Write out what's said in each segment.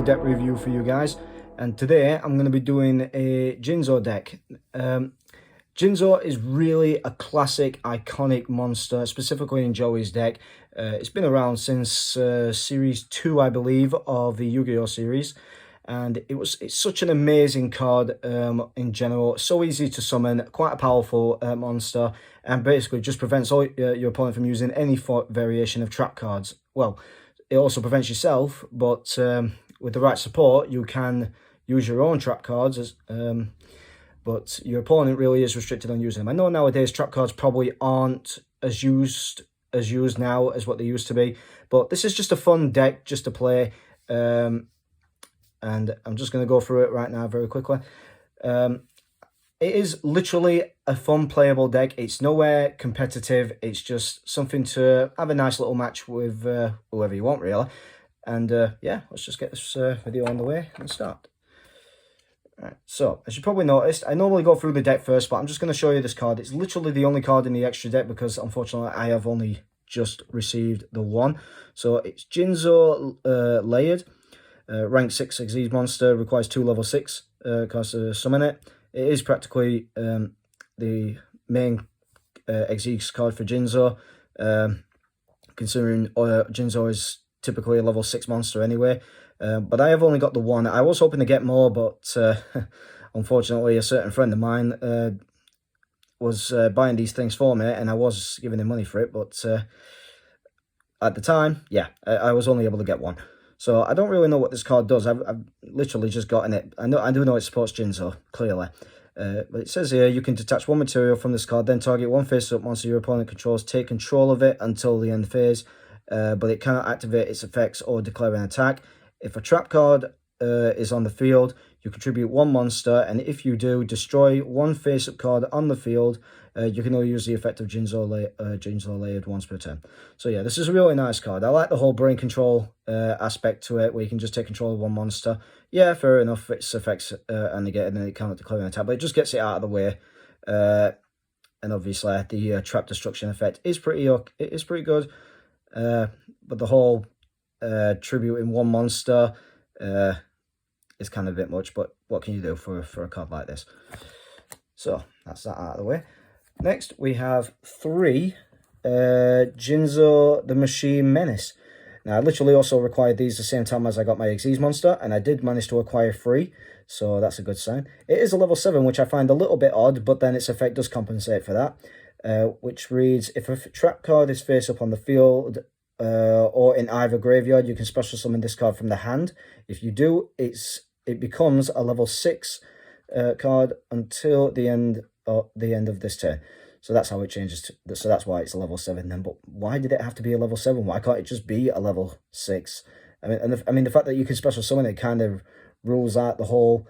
deck review for you guys, and today I'm going to be doing a Jinzo deck. Jinzo is really a classic, iconic monster, specifically in Joey's deck. It's been around since Series 2, I believe, of the Yu-Gi-Oh series. And it's such an amazing card in general. So easy to summon, quite a powerful monster, and basically just prevents all your opponent from using any variation of trap cards. Well, it also prevents yourself, but with the right support, you can use your own trap cards, but your opponent really is restricted on using them. I know nowadays trap cards probably aren't as used now as what they used to be, but this is just a fun deck just to play. And I'm just going to go through it right now very quickly. It is literally a fun playable deck. It's nowhere competitive. It's just something to have a nice little match with whoever you want, really. And yeah, let's just get this video on the way and start. Right, so, as you probably noticed, I normally go through the deck first, but I'm just going to show you this card. It's literally the only card in the extra deck because, unfortunately, I have only just received the one. So, it's Jinzo Layered. Rank 6 Xyz monster, requires 2 level 6 cards to summon it. It is practically the main Xyz card for Jinzo, considering Jinzo is typically a level 6 monster anyway. But I have only got the one. I was hoping to get more, but unfortunately a certain friend of mine was buying these things for me, and I was giving him money for it, but at the time, yeah, I was only able to get one. So I don't really know what this card does. I've literally just gotten it. I do know it supports Jinzo, clearly. But it says here, you can detach one material from this card, then target one face-up monster your opponent controls, take control of it until the end phase, but it cannot activate its effects or declare an attack. If a trap card is on the field, you contribute one monster, and if you do, destroy one face-up card on the field. You can only use the effect of Jinzo Layered once per turn. So yeah, this is a really nice card. I like the whole brain control aspect to it, where you can just take control of one monster. Yeah, fair enough, its effects are negated and it cannot declare an attack, but it just gets it out of the way. And obviously, the trap destruction effect is pretty good. But the whole tributing one monster is kind of a bit much, but what can you do for a card like this? So that's that out of the way. Next, we have 3 Jinzo the Machine Menace. Now, I literally also required these the same time as I got my Xyz monster, and I did manage to acquire 3, so that's a good sign. It is a level 7, which I find a little bit odd, but then its effect does compensate for that, which reads, if a trap card is face up on the field or in either graveyard, you can special summon this card from the hand. If you do, it becomes a level 6 card until the end of this turn. So that's how it changes so that's why it's a level 7 then. But why did it have to be a level 7? Why can't it just be a level 6? I mean, the fact that you can special summon it kind of rules out the whole,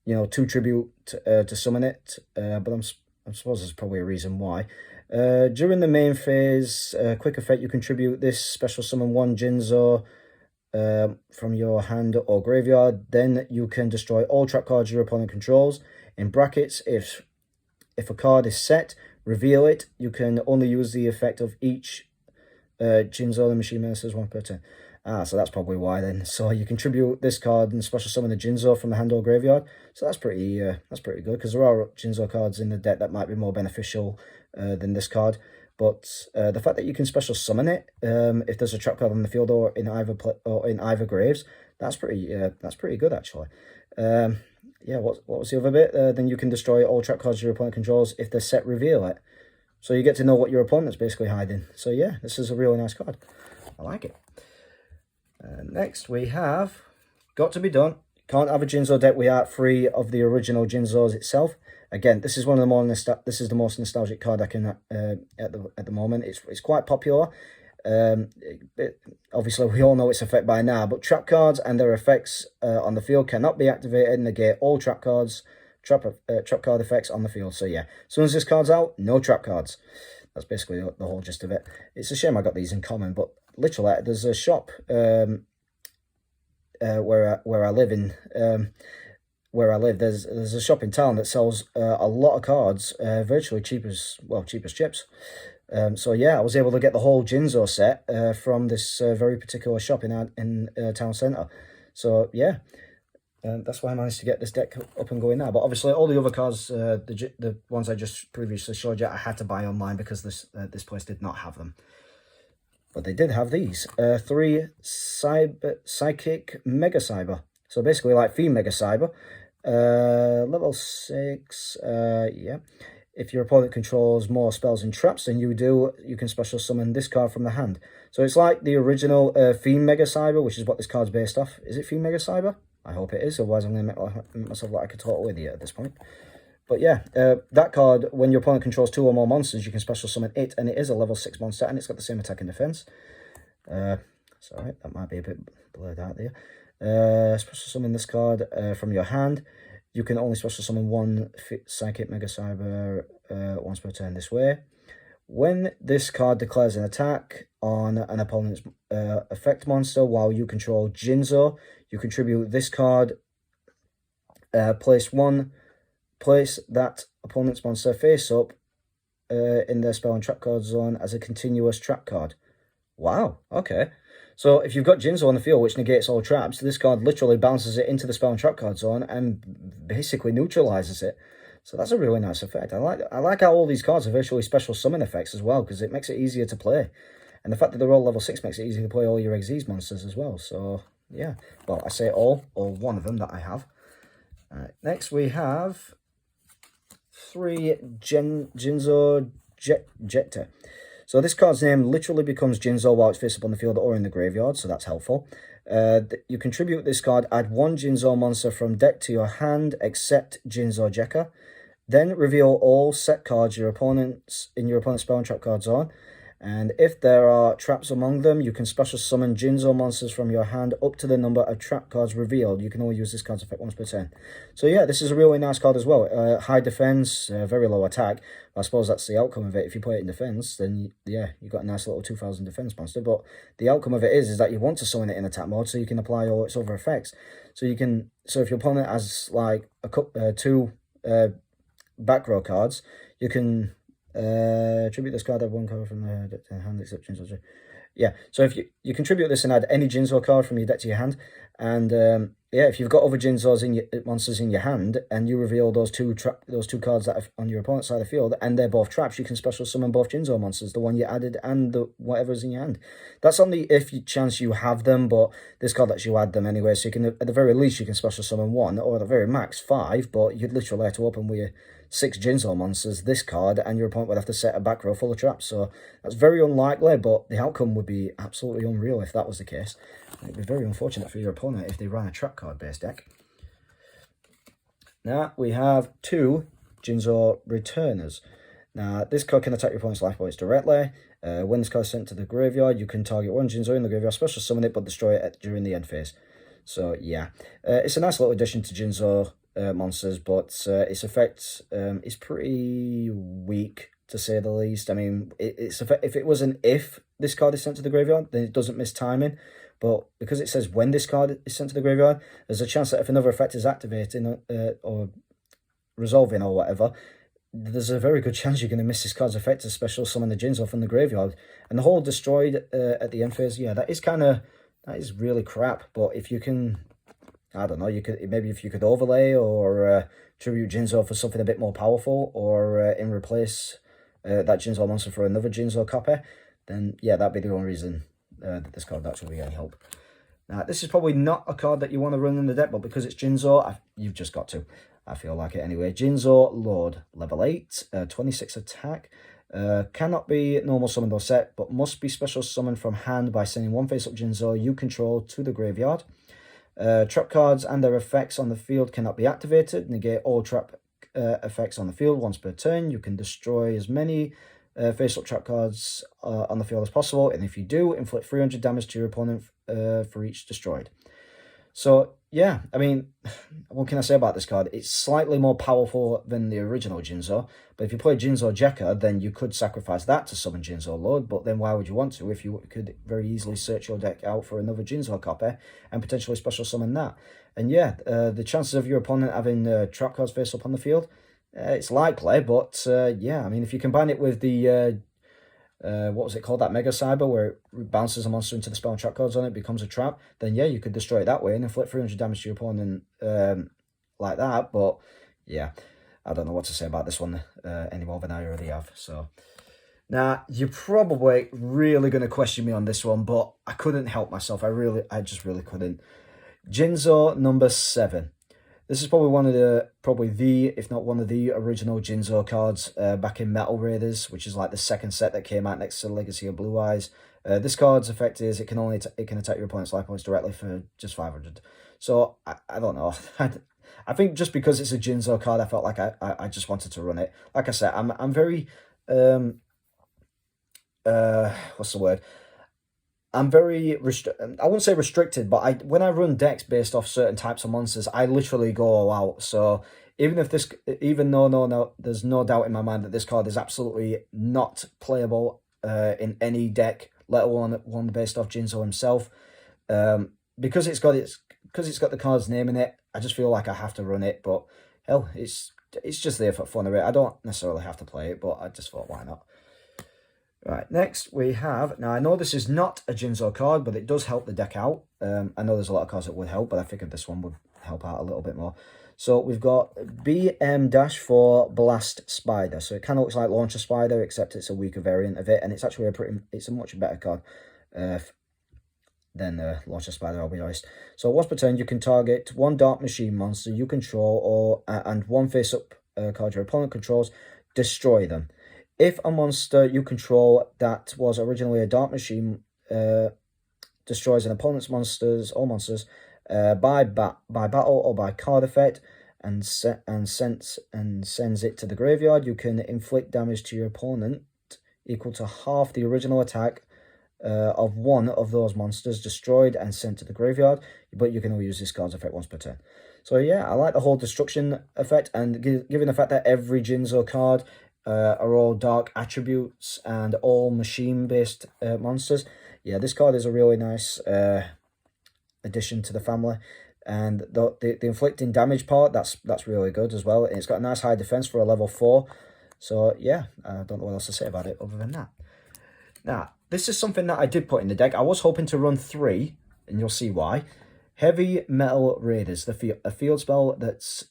2 tribute to summon it. But I suppose there's probably a reason why. During the main phase, quick effect, you contribute this special summon 1 Jinzo from your hand or graveyard. Then you can destroy all trap cards your opponent controls. In brackets, if a card is set, reveal it. You can only use the effect of each Jinzo the Machine Menaces 1 per turn. So that's probably why then. So you contribute this card and special summon the Jinzo from the hand or graveyard. So that's pretty good, because there are Jinzo cards in the deck that might be more beneficial than this card. But the fact that you can special summon it if there's a trap card on the field or in either graves, that's pretty good actually. Yeah, what was the other bit? Then you can destroy all trap cards your opponent controls if they're set, reveal it. So you get to know what your opponent's basically hiding. So yeah, this is a really nice card. I like it. Next we have Got to Be Done. Can't have a Jinzo deck without 3 of the original Jinzos itself. Again, this is one of the more the most nostalgic card I can at the moment. It's quite popular. Obviously, we all know its effect by now, but trap cards and their effects on the field cannot be activated. Negate all trap card effects on the field. So yeah, as soon as this card's out, no trap cards. That's basically the whole gist of it. It's a shame I got these in common, but literally, there's a shop where I live. There's a shop in town that sells a lot of cards, virtually cheap as chips. So yeah, I was able to get the whole Jinzo set from this very particular shop in town centre. So yeah, that's why I managed to get this deck up and going now. But obviously, all the other cards, the ones I just previously showed you, I had to buy online because this place did not have them. But they did have these 3 Psychic Mega Cyber. So basically, like Fiend Mega Cyber, level 6. Yeah. If your opponent controls more spells and traps than you do, you can special summon this card from the hand. So it's like the original Fiend Mega Cyber, which is what this card's based off. Is it Fiend Mega Cyber? I hope it is, otherwise I'm going to make myself like a total idiot at this point. But yeah, that card, when your opponent controls 2 or more monsters, you can special summon it, and it is a level 6 monster, and it's got the same attack and defense. Sorry, that might be a bit blurred out there. Special summon this card from your hand. You can only special summon 1 Psychic Mega Cyber once per turn this way. When this card declares an attack on an opponent's effect monster while you control Jinzo, you contribute this card, place that opponent's monster face up in their spell and trap card zone as a continuous trap card. Wow, okay. So if you've got Jinzo on the field, which negates all traps, this card literally bounces it into the spell and trap card zone and basically neutralizes it. So that's a really nice effect. I like how all these cards are virtually special summon effects as well, because it makes it easier to play. And the fact that they're all level 6 makes it easier to play all your Xyz monsters as well. So, yeah. Well, I say all, or one of them that I have. Alright, next we have 3 Jinzo Jetta. So this card's name literally becomes Jinzo while it's face up on the field or in the graveyard, so that's helpful. You contribute this card, add 1 Jinzo monster from deck to your hand, except Jinzo Jekka. Then reveal all set cards in your opponent's spell and trap card zone. And if there are traps among them, you can special summon Jinzo monsters from your hand up to the number of trap cards revealed. You can only use this card's effect once per turn. So yeah, this is a really nice card as well. High defense, very low attack. I suppose that's the outcome of it. If you play it in defense, then yeah, you've got a nice little 2000 defense monster. But the outcome of it is that you want to summon it in attack mode so you can apply all its other effects. So if your opponent has like a 2 back row cards, you can tribute this card, add 1 card from the deck to the hand, except Jinzo. Yeah, so if you contribute this and add any Jinzo card from your deck to your hand, and yeah, if you've got other Jinzos monsters in your hand, and you reveal those two cards that are on your opponent's side of the field, and they're both traps, you can special summon both Jinzo monsters, the one you added and the whatever's in your hand. That's on the chance you have them, but this card lets you add them anyway, so you can, at the very least, you can special summon 1, or at the very max 5, but you'd literally have to open with your 6 Jinzo monsters, this card, and your opponent would have to set a back row full of traps. So that's very unlikely, but the outcome would be absolutely unreal if that was the case. It'd be very unfortunate for your opponent if they ran a trap card based deck. Now we have 2 Jinzo Returners. Now this card can attack your opponent's life points directly. When this card is sent to the graveyard, you can target 1 Jinzo in the graveyard, special summon it, but destroy it during the end phase. So yeah, it's a nice little addition to Jinzo monsters, but its effect is pretty weak, to say the least. I mean, if it was if this card is sent to the graveyard, then it doesn't miss timing. But because it says when this card is sent to the graveyard, there's a chance that if another effect is activating or resolving or whatever, there's a very good chance you're going to miss this card's effect to special summon the Jinzo from the graveyard. And the whole destroyed at the end phase, yeah, that is really crap. But if you can, I don't know, maybe if you could overlay or tribute Jinzo for something a bit more powerful, or in replace that Jinzo monster for another Jinzo copy, then yeah, that'd be the only reason that this card actually get any help. Now, this is probably not a card that you want to run in the deck, but because it's Jinzo, you've just got to. I feel like it anyway. Jinzo Lord, level 8, 26 attack. Cannot be normal summoned or set, but must be special summoned from hand by sending 1 face-up Jinzo you control to the graveyard. Trap cards and their effects on the field cannot be activated. Negate all trap effects on the field once per turn. You can destroy as many face-up trap cards on the field as possible, and if you do, inflict 300 damage to your opponent for each destroyed. So yeah, I mean, what can I say about this card? It's slightly more powerful than the original Jinzo, but if you play Jinzo Jekka, then you could sacrifice that to summon Jinzo Lord, but then why would you want to if you could very easily search your deck out for another Jinzo copy and potentially special summon that? And yeah, the chances of your opponent having trap cards face up on the field, it's likely, but yeah, I mean, if you combine it with the what was it called, that Mega Cyber, where it bounces a monster into the spell and trap cards on it, becomes a trap, then yeah, you could destroy it that way and inflict 300 damage to your opponent like that. But yeah, I don't know what to say about this one any more than I already have. So now, you're probably really going to question me on this one, but I couldn't help myself. I just really couldn't. Jinzo number 7. This is probably the, if not one of the original Jinzo cards back in Metal Raiders, which is like the second set that came out next to Legacy of Blue Eyes. This card's effect is it can attack your opponent's life points directly for just 500. So I don't know. I think just because it's a Jinzo card, I felt like I just wanted to run it. Like I said, I'm very what's the word? I'm very I wouldn't say restricted, but when I run decks based off certain types of monsters, I literally go all out. So even though no, there's no doubt in my mind that this card is absolutely not playable in any deck, let alone one based off Jinzo himself. Because it's got the card's name in it, I just feel like I have to run it. But hell, it's just there for fun of it. I don't necessarily have to play it, but I just thought, why not? Right, next we have, now I know this is not a Jinzo card, but it does help the deck out. I know there's a lot of cards that would help, but I figured this one would help out a little bit more. So we've got BM-4 Blast Spider. So it kind of looks like Launcher Spider, except it's a weaker variant of it, and it's actually it's a much better card than Launcher Spider, I'll be honest. So once per turn, you can target one Dark Machine monster you control and one face-up card your opponent controls, destroy them. If a monster you control that was originally a Dark Machine destroys an opponent's monsters by battle or by card effect and sends it to the graveyard, you can inflict damage to your opponent equal to half the original attack of one of those monsters destroyed and sent to the graveyard, but you can only use this card's effect once per turn. So yeah, I like the whole destruction effect, and given the fact that every Jinzo card are all dark attributes and all machine-based monsters, yeah, this card is a really nice addition to the family. And the inflicting damage part, that's really good as well. And it's got a nice high defense for a level 4. So yeah, I don't know what else to say about it other than that. Now, this is something that I did put in the deck. I was hoping to run 3, and you'll see why. Heavy Metal Raiders, a field spell that's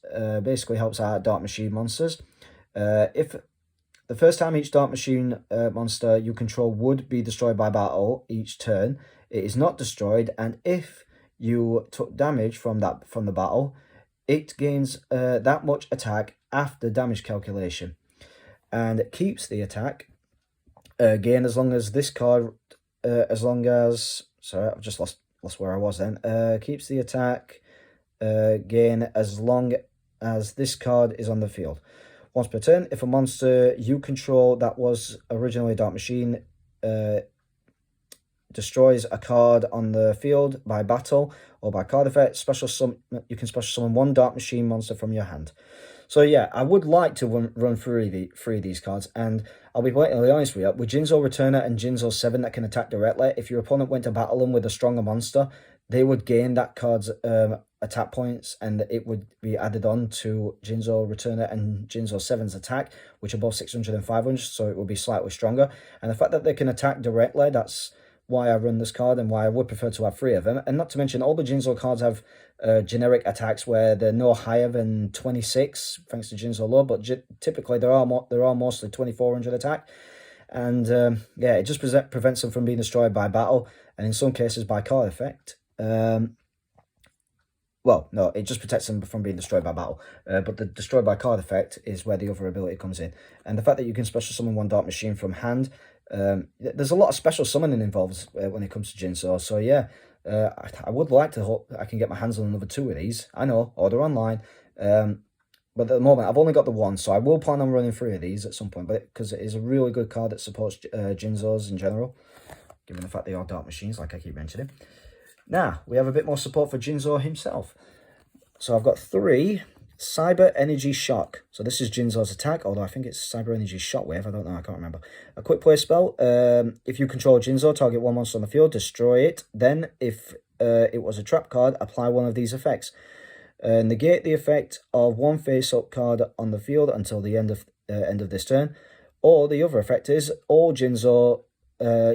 basically helps out Dark Machine monsters. If the first time each Dark Machine monster you control would be destroyed by battle each turn, it is not destroyed, and if you took damage from the battle, it gains that much attack after damage calculation, and it keeps the attack gain as long as this card, sorry, I've just lost where I was then. Keeps the attack gain as long as this card is on the field. Once per turn, if a monster you control that was originally a Dark Machine destroys a card on the field by battle or by card effect, you can special summon one Dark Machine monster from your hand. So yeah, I would like to run through these cards, and I'll be blatantly honest with you, with Jinzo Returner and Jinzo 7 that can attack directly, if your opponent went to battle them with a stronger monster, they would gain that card's attack points, and it would be added on to Jinzo Returner and Jinzo 7's attack, which are both 600 and 500, so it would be slightly stronger. And the fact that they can attack directly, that's why I run this card and why I would prefer to have 3 of them. And not to mention, all the Jinzo cards have generic attacks where they're no higher than 26, thanks to Jinzo Low, but typically there are mostly 2400 attack. And yeah, it just prevents them from being destroyed by battle, and in some cases by card effect. Well, no, it just protects them from being destroyed by battle. But the destroyed by card effect is where the other ability comes in. And the fact that you can special summon one Dark Machine from hand, there's a lot of special summoning involved when it comes to Jinzo. So yeah, I would like to hope I can get my hands on another 2 of these. I know, order online. But at the moment, I've only got the 1, so I will plan on running 3 of these at some point. But because it is a really good card that supports Jinzos in general, given the fact they are Dark Machines, like I keep mentioning. Now, we have a bit more support for Jinzo himself. So I've got 3 Cyber Energy Shock. So this is Jinzo's attack, although I think it's Cyber Energy Shockwave. I don't know, I can't remember. A quick play spell. If you control Jinzo, target one monster on the field, destroy it. Then, if it was a trap card, apply one of these effects. Negate the effect of one face-up card on the field until the end of this turn. Or the other effect is, all Jinzo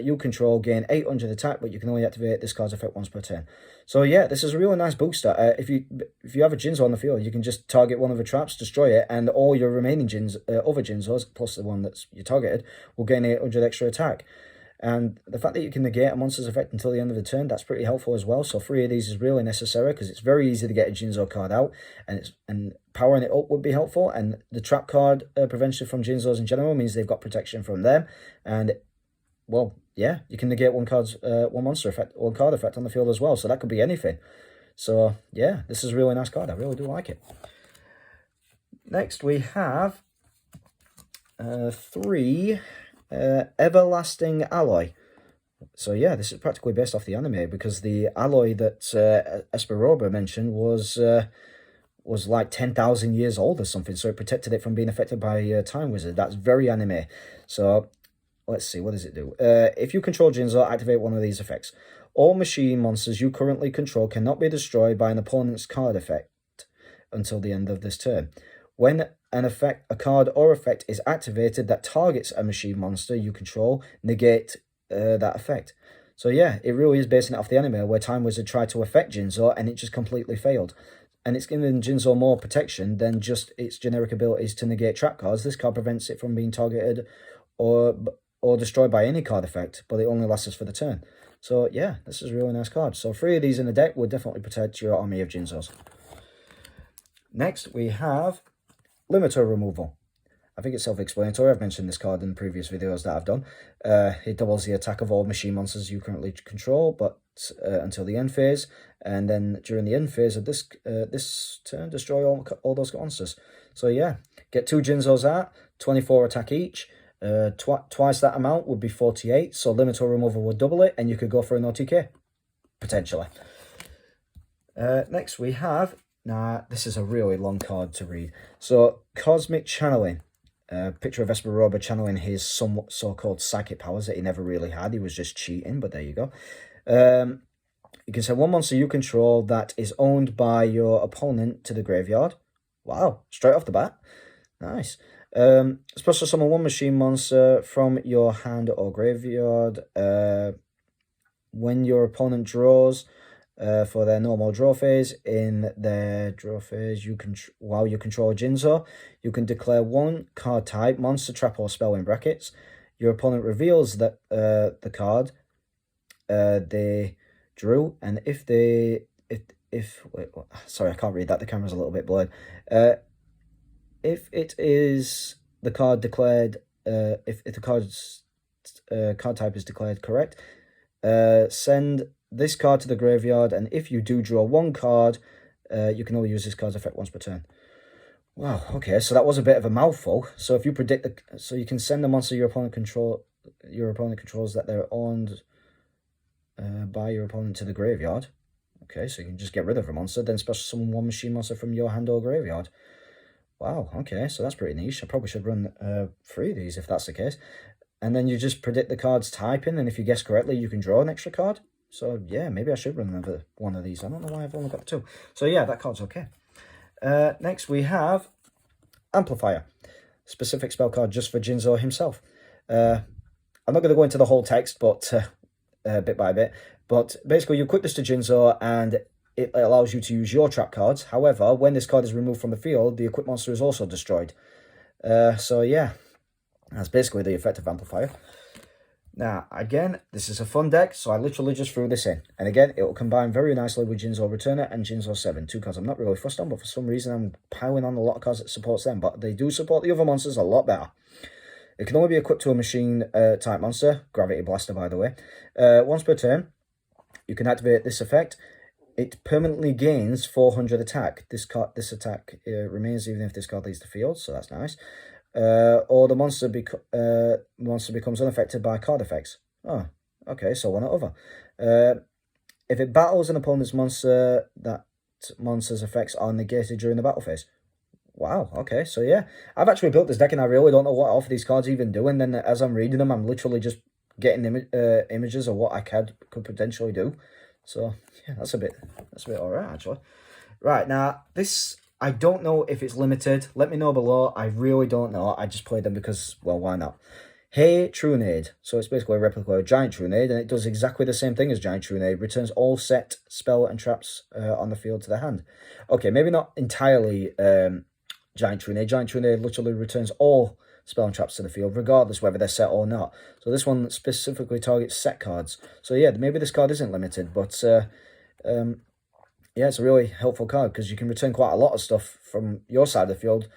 you control gain 800 attack, but you can only activate this card's effect once per turn. So yeah, this is a really nice booster. If you have a Jinzo on the field, you can just target one of the traps, destroy it, and all your remaining other Jinzos, plus the one that's you targeted, will gain 800 extra attack. And the fact that you can negate a monster's effect until the end of the turn, that's pretty helpful as well. So 3 of these is really necessary because it's very easy to get a Jinzo card out, and powering it up would be helpful. And the trap card prevention from Jinzos in general means they've got protection from them. And well, yeah, you can negate one monster effect, one card effect on the field as well. So that could be anything. So yeah, this is a really nice card. I really do like it. Next we have 3 Everlasting Alloy. So yeah, this is practically based off the anime, because the alloy that Esperoba mentioned was like 10,000 years old or something, so it protected it from being affected by Time Wizard. That's very anime. So let's see, what does it do? If you control Jinzo, activate one of these effects. All machine monsters you currently control cannot be destroyed by an opponent's card effect until the end of this turn. When a card or effect is activated that targets a machine monster you control, negate that effect. So yeah, it really is basing it off the anime, where Time Wizard tried to affect Jinzo and it just completely failed. And it's giving Jinzo more protection than just its generic abilities to negate trap cards. This card prevents it from being targeted or destroyed by any card effect, but it only lasts for the turn. So yeah, this is a really nice card. So 3 of these in the deck will definitely protect your army of Jinzos. Next we have Limiter Removal. I think it's self-explanatory. I've mentioned this card in previous videos that I've done. It doubles the attack of all machine monsters you currently control, but until the end phase. And then during the end phase of this turn, destroy all those monsters. So yeah, get 2 Jinzos out, 24 attack each. Twice that amount would be 48. So Limiter Removal would double it, and you could go for an OTK, potentially. Next we have... this is a really long card to read. So, Cosmic Channeling. Picture of Esperoba channeling his so-called psychic powers that he never really had. He was just cheating, but there you go. You can send 1 monster you control that is owned by your opponent to the graveyard. Wow, straight off the bat. Nice. Special summon 1 machine monster from your hand or graveyard. When your opponent draws... for their normal draw phase, in their draw phase, while you control a Jinzo, you can declare 1 card type, monster, trap, or spell in brackets. Your opponent reveals that the card they drew, and sorry, I can't read that. The camera's a little bit blurred. If it is the card declared, if the card's card type is declared correct, send this card to the graveyard, and if you do draw 1 card, you can only use this card's effect once per turn. Wow, okay, so that was a bit of a mouthful. So if you predict so you can send the monster your opponent controls that they're owned by your opponent to the graveyard. Okay, so you can just get rid of a monster, then special summon 1 machine monster from your hand or graveyard. Wow, okay, so that's pretty niche. I probably should run 3 of these if that's the case. And then you just predict the card's typing, and if you guess correctly, you can draw an extra card. So yeah, maybe I should run another 1 of these. I don't know why I've only got 2. So yeah, that card's okay. Next we have Amplifier. Specific spell card just for Jinzo himself. I'm not going to go into the whole text, but bit by bit. But basically, you equip this to Jinzo, and it allows you to use your trap cards. However, when this card is removed from the field, the equipped monster is also destroyed. So yeah, that's basically the effect of Amplifier. Now, again, this is a fun deck, so I literally just threw this in. And again, it will combine very nicely with Jinzo Returner and Jinzo 7. 2 cards I'm not really fussed on, but for some reason I'm piling on a lot of cards that supports them. But they do support the other monsters a lot better. It can only be equipped to a machine type monster, Gravity Blaster by the way. Once per turn, you can activate this effect. It permanently gains 400 attack. This attack remains even if this card leaves the field, so that's nice. Or the monster becomes unaffected by card effects. Oh, okay, so one or other. If it battles an opponent's monster, that monster's effects are negated during the battle phase. Wow, okay, so yeah. I've actually built this deck and I really don't know what half of these cards even do, and then as I'm reading them, I'm literally just getting images of what I could potentially do. So, yeah, that's a bit alright, actually. Right, now, this I don't know if it's limited. Let me know below. I really don't know. I just played them because, well, why not? Hey Trunade. So it's basically a replica of Giant Trunade, and it does exactly the same thing as Giant Trunade. Returns all set spell and traps on the field to the hand. Okay, maybe not entirely Giant Trunade. Giant Trunade literally returns all spell and traps to the field, regardless whether they're set or not. So this one specifically targets set cards. So yeah, maybe this card isn't limited, but yeah, it's a really helpful card because you can return quite a lot of stuff from your side of the field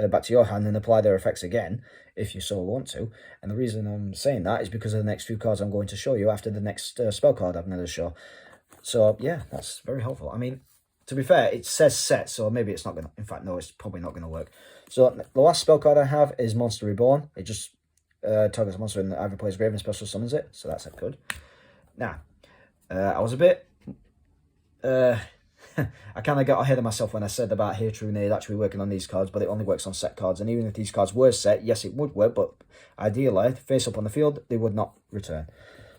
back to your hand and apply their effects again if you so want to. And the reason I'm saying that is because of the next few cards I'm going to show you after the next spell card I'm going to show. So yeah, that's very helpful. I mean, to be fair, it says set, so maybe it's not going to... In fact, no, it's probably not going to work. So the last spell card I have is Monster Reborn. It just targets a monster and either plays grave and special summons it, so that's good. Now, I was a bit... I kind of got ahead of myself when I said about Hey Trunade actually working on these cards, but it only works on set cards. And even if these cards were set, yes, it would work, but ideally, face up on the field, they would not return.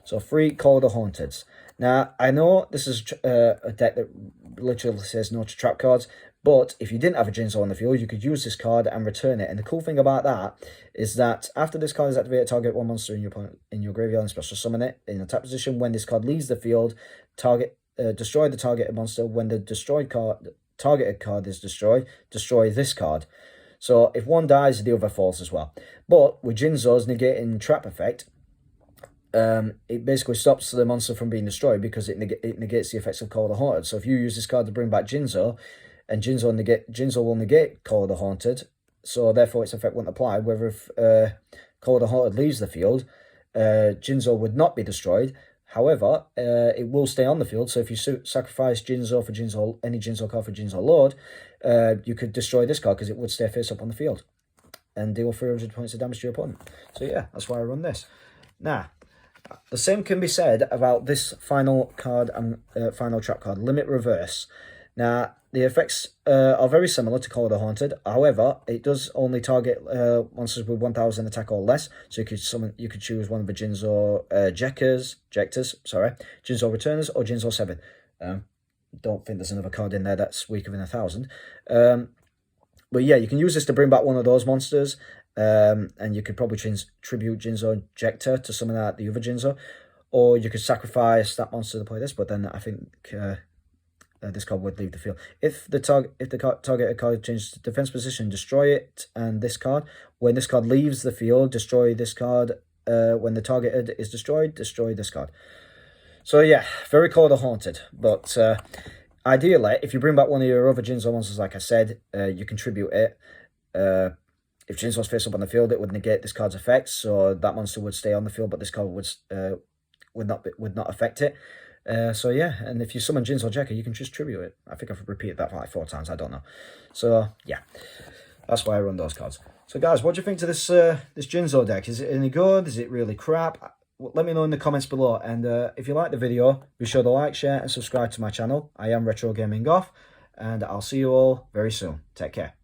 So 3 Call of the Haunted. Now, I know this is a deck that literally says no to trap cards, but if you didn't have a Jinzo on the field, you could use this card and return it. And the cool thing about that is that after this card is activated, target one monster in your graveyard and special summon it in attack position. When this card leaves the field, destroy the targeted monster. When the targeted card is destroyed, destroy this card. So if one dies, the other falls as well. But with Jinzo's negating trap effect, it basically stops the monster from being destroyed because it negates the effects of Call of the Haunted. So if you use this card to bring back Jinzo, and Jinzo will negate Call of the Haunted, so therefore its effect won't apply. Whether if Call of the Haunted leaves the field, Jinzo would not be destroyed. However, it will stay on the field, so if you sacrifice Jinzo for any Jinzo card for Jinzo Lord, you could destroy this card because it would stay face up on the field and deal 300 points of damage to your opponent. So yeah, that's why I run this. Now, the same can be said about this final card and final trap card, Limit Reverse. Now, the effects are very similar to Call of the Haunted. However, it does only target monsters with 1000 attack or less. So you could choose one of the Jinzo Jectors, Jinzo Returners, or Jinzo 7. Don't think there's another card in there that's weaker than 1000. But yeah, you can use this to bring back one of those monsters. And you could probably tribute Jinzo Jector to summon out the other Jinzo. Or you could sacrifice that monster to play this, but then I think this card would leave the field. If the targeted card changes to defense position, destroy it and this card. When this card leaves the field, destroy this card. When the targeted is destroyed, destroy this card. So yeah, very Call of the Haunted. But ideally, if you bring back one of your other Jinzo monsters, like I said, you contribute it. If Jinzo's face up on the field, it would negate this card's effects, so that monster would stay on the field, but this card would not affect it. So yeah, and if you summon Jinzo Jector, you can just tribute it. I think I've repeated that like 4 times, I don't know. So yeah, that's why I run those cards. So guys, what do you think to this this Jinzo deck? Is it any good? Is it really crap? Let me know in the comments below. And if you like the video, be sure to like, share, and subscribe to my channel. I am Retro Gaming Off, and I'll see you all very soon. Take care.